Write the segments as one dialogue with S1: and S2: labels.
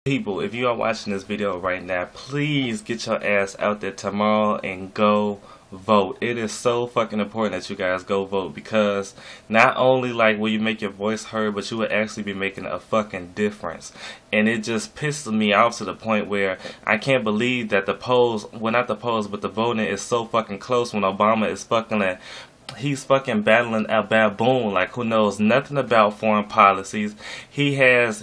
S1: People, if you are watching this video right now, please get your ass out there tomorrow and go vote. It is so fucking important that you guys go vote, because not only like will you make your voice heard, but you will actually be making a fucking difference. And it just pisses me off to the point where I can't believe that the polls, well, not the polls, but the voting is so fucking close when Obama is fucking at, he's fucking battling a baboon like who knows nothing about foreign policies. He says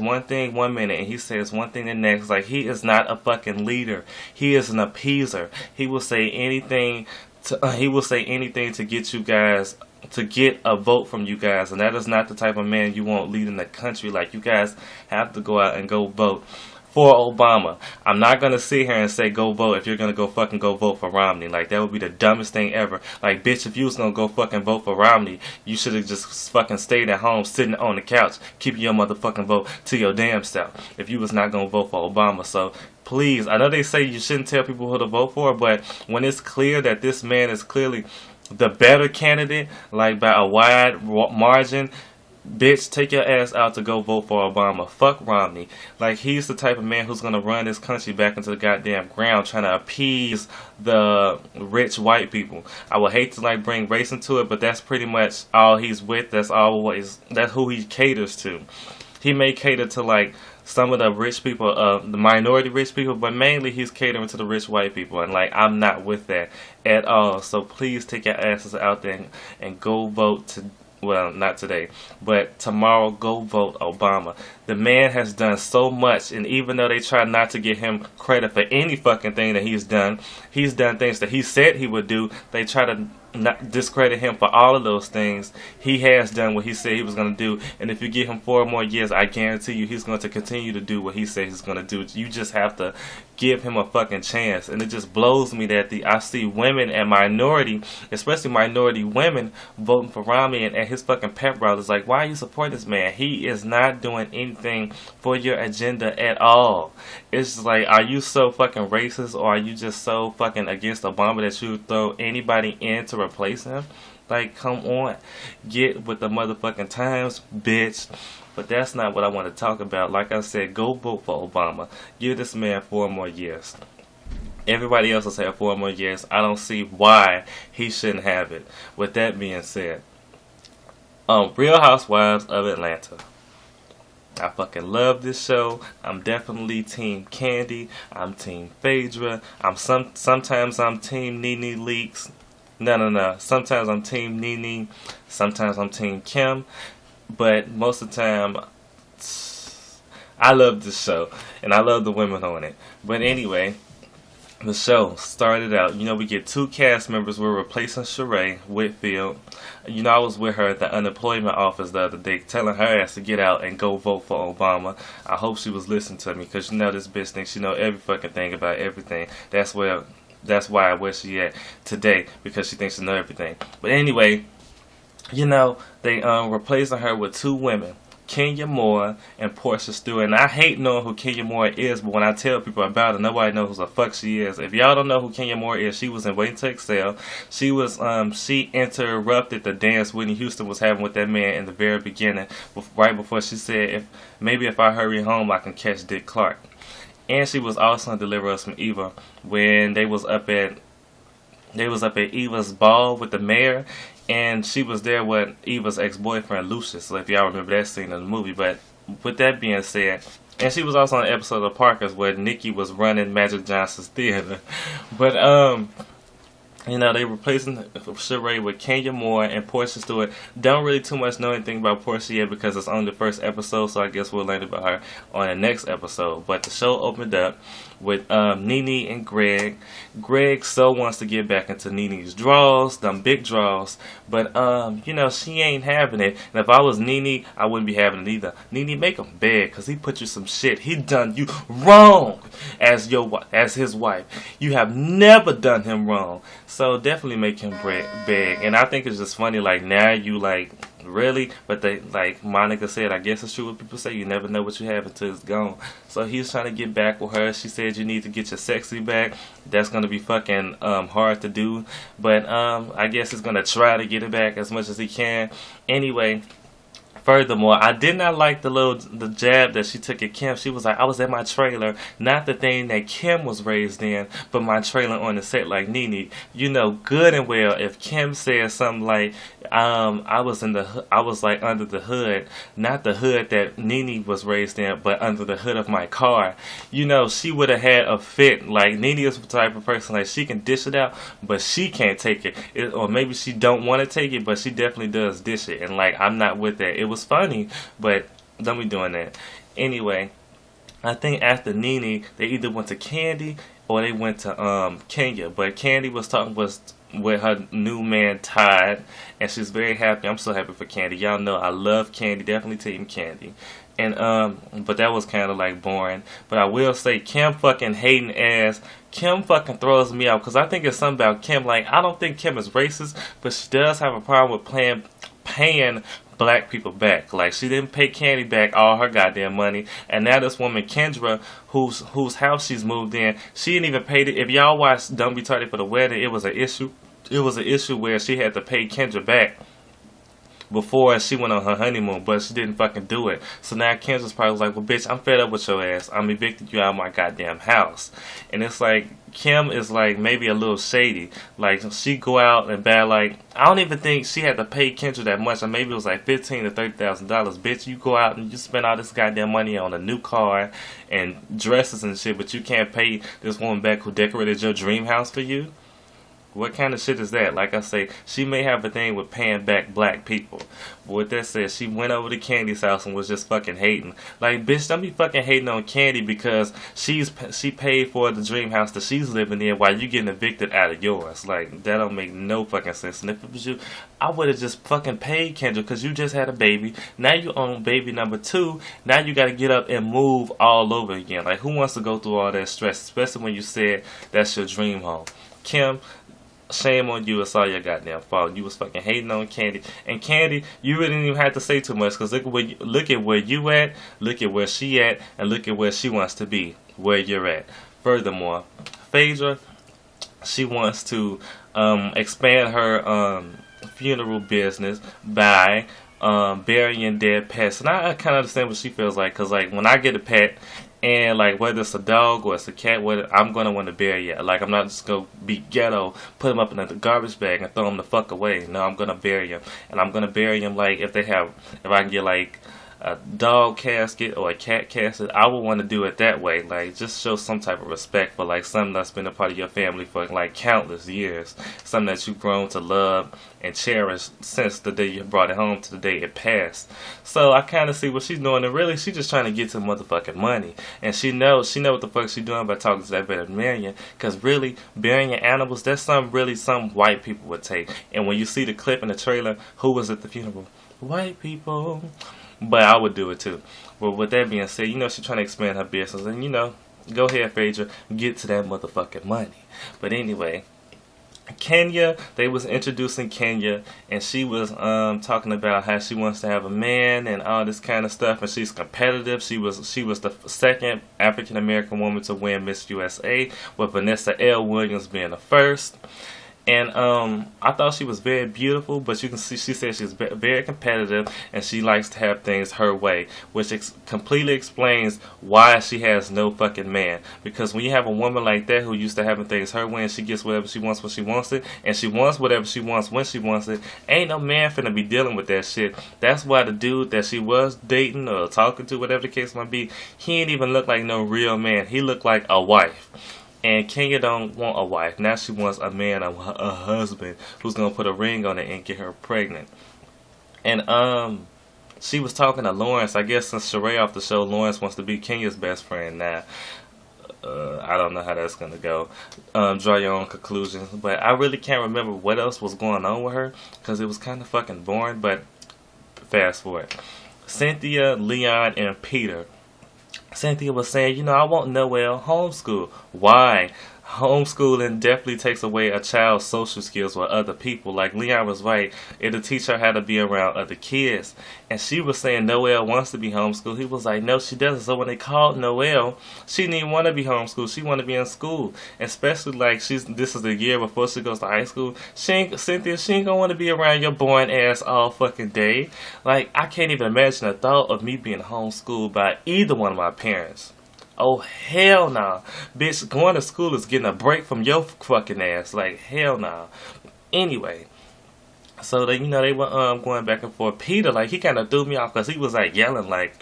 S1: one thing one minute and he says one thing the next. Like, he is not a fucking leader. He is an appeaser. He will say anything to get you guys to get a vote from you guys, and that is not the type of man you want leading the country. Like, you guys have to go out and go vote for Obama. I'm not gonna sit here and say go vote if you're gonna go fucking go vote for Romney. Like, that would be the dumbest thing ever. Like, bitch, if you was gonna go fucking vote for Romney, you should have just fucking stayed at home sitting on the couch keeping your motherfucking vote to your damn self if you was not gonna vote for Obama. So please, I know they say you shouldn't tell people who to vote for, but when it's clear that this man is clearly the better candidate, like by a wide margin, bitch, take your ass out to go vote for Obama. Fuck Romney. Like, he's the type of man who's gonna run this country back into the goddamn ground, trying to appease the rich white people. I would hate to like bring race into it, but that's pretty much all he's with. That's who he caters to. He may cater to like some of the rich people, the minority rich people, but mainly he's catering to the rich white people, and like, I'm not with that at all. So please take your asses out there and go vote well, not today, but tomorrow, go vote Obama. The man has done so much, and even though they try not to give him credit for any fucking thing that he's done things that he said he would do. They try to not discredit him for all of those things. He has done what he said he was going to do, and if you give him 4 more years, I guarantee you he's going to continue to do what he said he's going to do. You just have to give him a fucking chance. And it just blows me that I see women and minority, especially minority women, voting for Romney and at his fucking pep rallies. Like, why are you supporting this man? He is not doing anything for your agenda at all. It's just like, are you so fucking racist, or are you just so fucking against Obama that you throw anybody in to replace him? Like, come on, get with the motherfucking times, bitch. But that's not what I want to talk about. Like I said, go vote for Obama. Give this man 4 more years. Everybody else has had 4 more years. I don't see why he shouldn't have it. With that being said, Real Housewives of Atlanta. I fucking love this show. I'm definitely Team Candy. I'm Team Phaedra. Sometimes I'm Team Nene Leakes. No. Sometimes I'm Team Nene. Sometimes I'm Team Kim. But most of the time, I love this show, and I love the women on it. But anyway, the show started out, we get 2 cast members. We're replacing Sheree Whitfield. I was with her at the unemployment office the other day, telling her ass to get out and go vote for Obama. I hope she was listening to me, because this bitch thinks she know every fucking thing about everything. That's where she at today, because she thinks she know everything. But anyway, they replacing her with 2 women, Kenya Moore and Portia Stewart. And I hate knowing who Kenya Moore is, but when I tell people about her, nobody knows who the fuck she is. If y'all don't know who Kenya Moore is, she was in Waiting to Excel. She was she interrupted the dance Whitney Houston was having with that man in the very beginning, right before she said, if I hurry home, I can catch Dick Clark. And she was also in Deliver Us from Eva when they was up at Eva's ball with the mayor, and she was there with Eva's ex-boyfriend Lucius. So if y'all remember that scene in the movie. But with that being said, and she was also on an episode of Parkers where Nikki was running Magic Johnson's theater. But they replacing Sheree with Kenya Moore and Portia Stewart. Don't really too much know anything about Portia yet, because it's only the first episode, so I guess we'll learn about her on the next episode. But the show opened up with Nene and Greg. Greg so wants to get back into Nene's draws, them big draws, but she ain't having it. And if I was Nene, I wouldn't be having it either. Nene, make him beg, because he put you some shit. He done you wrong as his wife. You have never done him wrong. So definitely make him beg. And I think it's just funny, like, now you like, really? But they, like Monica said, I guess it's true what people say, you never know what you have until it's gone. So he's trying to get back with her. She said you need to get your sexy back. That's going to be fucking hard to do. But I guess he's going to try to get it back as much as he can. Anyway, Furthermore, I did not like the jab that she took at Kim. She was like, I was at my trailer, not the thing that Kim was raised in, but my trailer on the set like Nene. You know good and well if Kim said something like, I was like under the hood, not the hood that Nene was raised in, but under the hood of my car. You know, she would have had a fit. Like Nene is the type of person like she can dish it out, but she can't take it. Or maybe she don't want to take it, but she definitely does dish it. And like I'm not with that. It was funny, but don't be doing that. Anyway, I think after Nene, they either went to Candy or they went to Kenya. But Candy was with her new man Todd, and she's very happy. I'm so happy for Candy. Y'all know I love Candy. Definitely Team Candy. And but that was kind of like boring. But I will say Kim fucking hating ass. Kim fucking throws me out because I think it's something about Kim. Like I don't think Kim is racist, but she does have a problem with paying black people back. Like she didn't pay Candy back all her goddamn money, and now this woman Kendra, whose house she's moved in, she didn't even pay it. If y'all watched Don't Be Tardy for the Wedding, it was an issue. It was an issue where she had to pay Kendra back before she went on her honeymoon, but she didn't fucking do it. So now Kendra's probably like, well bitch, I'm fed up with your ass. I'm evicted you out of my goddamn house. And it's like Kim is like maybe a little shady. Like she go out and buy like, I don't even think she had to pay Kendra that much, or maybe it was like $15,000 to $30,000. Bitch, you go out and you spend all this goddamn money on a new car and dresses and shit, but you can't pay this woman back who decorated your dream house for you. What kind of shit is that? Like I say, she may have a thing with paying back black people. But with that said, she went over to Candy's house and was just fucking hating. Like, bitch, don't be fucking hating on Candy because she paid for the dream house that she's living in while you getting evicted out of yours. Like, that don't make no fucking sense. And if it was you, I would have just fucking paid Kendra because you just had a baby. Now you own baby number 2. Now you got to get up and move all over again. Like, who wants to go through all that stress, especially when you said that's your dream home? Kim, shame on you. It's all your goddamn fault. You was fucking hating on Candy. And Candy, you really didn't even have to say too much because look at where you at, look at where she at, and look at where she wants to be, where you're at. Furthermore, Phaedra, she wants to expand her funeral business by burying dead pets. And I kind of understand what she feels like because like when I get a pet, and like whether it's a dog or it's a cat, I'm gonna want to bury it. Like I'm not just gonna be ghetto, put them up in a garbage bag and throw them the fuck away. No, I'm gonna bury them, and I'm gonna bury them like if I can get like a dog casket or a cat casket, I would want to do it that way. Like just show some type of respect for like something that's been a part of your family for like countless years, something that you've grown to love and cherish since the day you brought it home to the day it passed. So I kind of see what she's doing, and really she's just trying to get some motherfucking money, and she knows what the fuck she's doing by talking to that veterinarian. Because really burying animals, that's something really some white people would take. And when you see the clip in the trailer, who was at the funeral? White people. But I would do it too. But with that being said, you know she's trying to expand her business, and you know, go ahead, Phaedra, get to that motherfucking money. But anyway, Kenya, they was introducing Kenya, and she was talking about how she wants to have a man and all this kind of stuff, and she's competitive. She was the second African American woman to win Miss USA, with Vanessa L. Williams being the first. And I thought she was very beautiful, but you can see she said she's very competitive and she likes to have things her way, which completely explains why she has no fucking man. Because when you have a woman like that who used to having things her way and she gets whatever she wants when she wants it, and she wants whatever she wants when she wants it, ain't no man finna be dealing with that shit. That's why the dude that she was dating or talking to, whatever the case might be, he ain't even look like no real man. He looked like a wife. And Kenya don't want a wife. Now she wants a man, a husband, who's going to put a ring on it and get her pregnant. And she was talking to Lawrence. I guess since Sheree off the show, Lawrence wants to be Kenya's best friend now. I don't know how that's going to go. Draw your own conclusions. But I really can't remember what else was going on with her, because it was kind of fucking boring. But fast forward. Cynthia, Leon, and Peter. Cynthia was saying, you know, I want Noelle homeschool. Why? homeschooling definitely takes away a child's social skills with other people. Like Leon was right, it'll teach her how to be around other kids. And she was saying Noelle wants to be homeschooled. He was like, no, she doesn't. So when they called Noelle, she didn't even want to be homeschooled. She wanted to be in school. Especially like this is the year before she goes to high school. Cynthia, she ain't gonna want to be around your boring ass all fucking day. Like, I can't even imagine the thought of me being homeschooled by either one of my parents. Oh, hell no. Nah. Bitch, going to school is getting a break from your fucking ass. Like, hell no. Nah. Anyway, so they, they were going back and forth. Peter, like, he kind of threw me off because he was, like, yelling, like,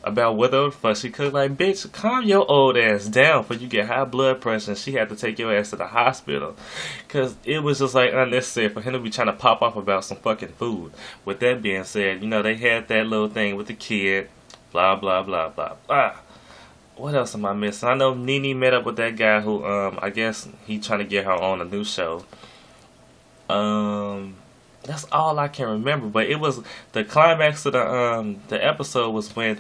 S1: about whether the fuck she could. Like, bitch, calm your old ass down before you get high blood pressure and she had to take your ass to the hospital. Because it was just, like, unnecessary for him to be trying to pop off about some fucking food. With that being said, they had that little thing with the kid. Blah, blah, blah, blah, blah. What else am I missing? I know Nene met up with that guy who, I guess he trying to get her on a new show. That's all I can remember. But it was the climax of the episode was when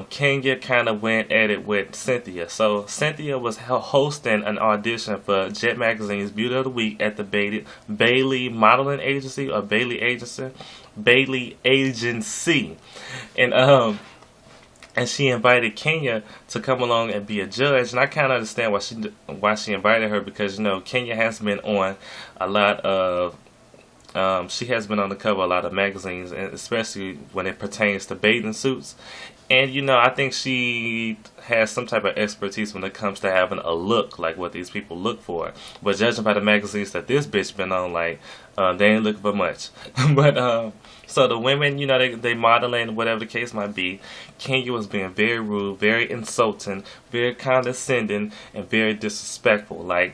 S1: Kenya kind of went at it with Cynthia. So Cynthia was hosting an audition for Jet Magazine's Beauty of the Week at the Bailey Modeling Agency or Bailey Agency, and she invited Kenya to come along and be a judge. And I kind of understand why she invited her, because Kenya has been on a lot of she has been on the cover of a lot of magazines, and especially when it pertains to bathing suits. And I think she has some type of expertise when it comes to having a look like what these people look for. But judging by the magazines that this bitch been on, like they ain't looking for much. But so the women, they modeling, whatever the case might be. Kenya was being very rude, very insulting, very condescending, and very disrespectful. Like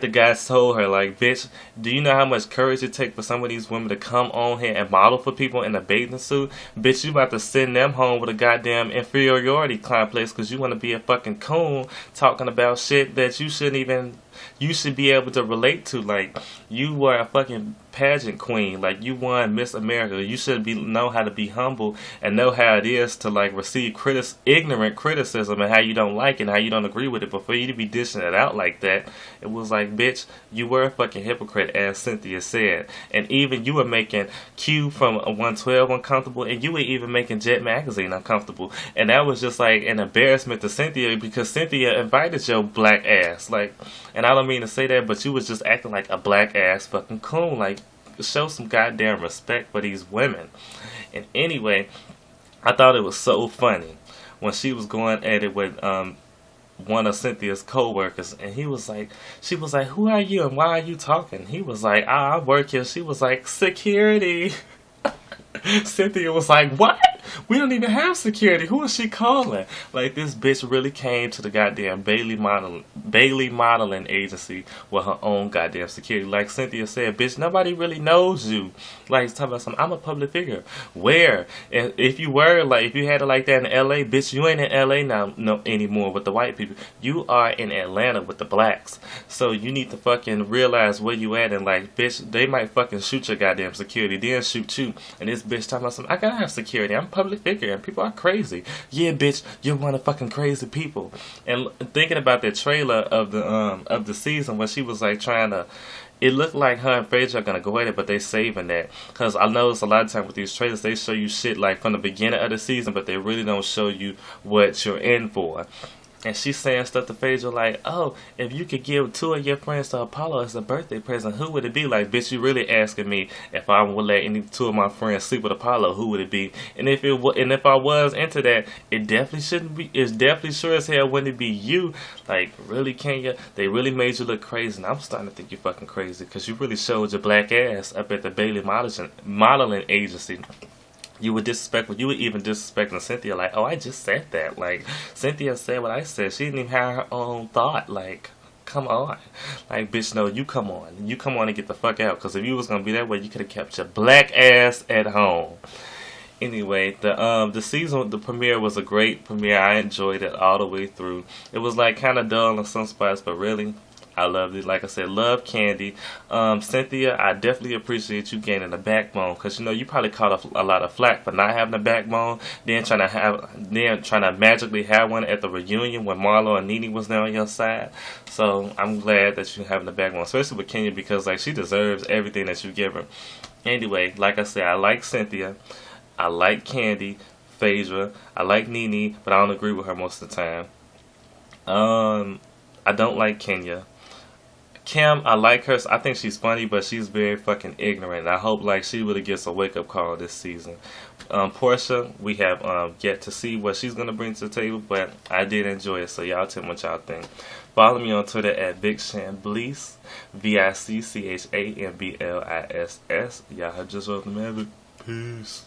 S1: the guys told her, like, bitch, do you know how much courage it takes for some of these women to come on here and model for people in a bathing suit? Bitch, you about to send them home with a goddamn inferiority complex because you want to be a fucking coon talking about shit that you should be able to relate to. Like, you were a fucking pageant queen. Like, you won Miss America. You should know how to be humble and know how it is to, like, receive ignorant criticism and how you don't like it and how you don't agree with it. But for you to be dishing it out like that, it was like, bitch, you were a fucking hypocrite, as Cynthia said. And even you were making Q from 112 uncomfortable, and you were even making Jet Magazine uncomfortable. And that was just like an embarrassment to Cynthia, because Cynthia invited your black ass. Like, and I don't mean to say that, but you was just acting like a black ass fucking coon. Like, show some goddamn respect for these women. And anyway, I thought it was so funny when she was going at it with one of Cynthia's co-workers, and she was like, who are you and why are you talking? He was like, I work here. She was like, security. Cynthia was like, what? We don't even have security. Who is she calling? Like, this bitch really came to the goddamn Bailey Modeling Agency with her own goddamn security. Like Cynthia said, bitch, nobody really knows you. Like, talking about something, I'm a public figure. Where? And if you had it like that in LA, bitch, you ain't in LA now anymore with the white people. You are in Atlanta with the blacks. So you need to fucking realize where you at, and like, bitch, they might fucking shoot your goddamn security, then shoot you. And this bitch talking about something, I gotta have security. I'm a public figure and people are crazy. Yeah, bitch, you're one of fucking crazy people. And thinking about the trailer of the season when she was like trying to, it looked like her and Phaedra are gonna go at it, but they saving that. Cause I notice a lot of times with these trailers, they show you shit like from the beginning of the season, but they really don't show you what you're in for. And she's saying stuff to Phaedra like, oh, if you could give 2 of your friends to Apollo as a birthday present, who would it be? Like, bitch, you really asking me if I would let any 2 of my friends sleep with Apollo, who would it be? And if I was into that, it definitely shouldn't be. It's definitely sure as hell wouldn't it be you. Like, really, Kenya? They really made you look crazy, and I'm starting to think you're fucking crazy because you really showed your black ass up at the Bailey Modeling Agency. You were disrespectful. You were even disrespecting Cynthia. Like, oh, I just said that. Like, Cynthia said what I said. She didn't even have her own thought. Like, come on. Like, bitch, no, you come on. You come on and get the fuck out. Because if you was going to be that way, you could have kept your black ass at home. Anyway, the season, the premiere was a great premiere. I enjoyed it all the way through. It was, like, kind of dull in some spots, but really, I loved it. Like I said, love Candy. Cynthia, I definitely appreciate you gaining a backbone, because you know you probably caught a lot of flack for not having a backbone, then trying to magically have one at the reunion when Marlo and Nene was there on your side. So I'm glad that you're having a backbone, especially with Kenya, because like she deserves everything that you give her. Anyway, like I said, I like Cynthia, I like Candy, Phaedra, I like Nene, but I don't agree with her most of the time. I don't like Kenya. Kim, I like her. I think she's funny, but she's very fucking ignorant. I hope like she really gets a wake up call this season. Portia, we have yet to see what she's gonna bring to the table, but I did enjoy it. So y'all tell me what y'all think. Follow me on Twitter at VicChambliss, VicChambliss. Y'all have just wrote the magic. Peace.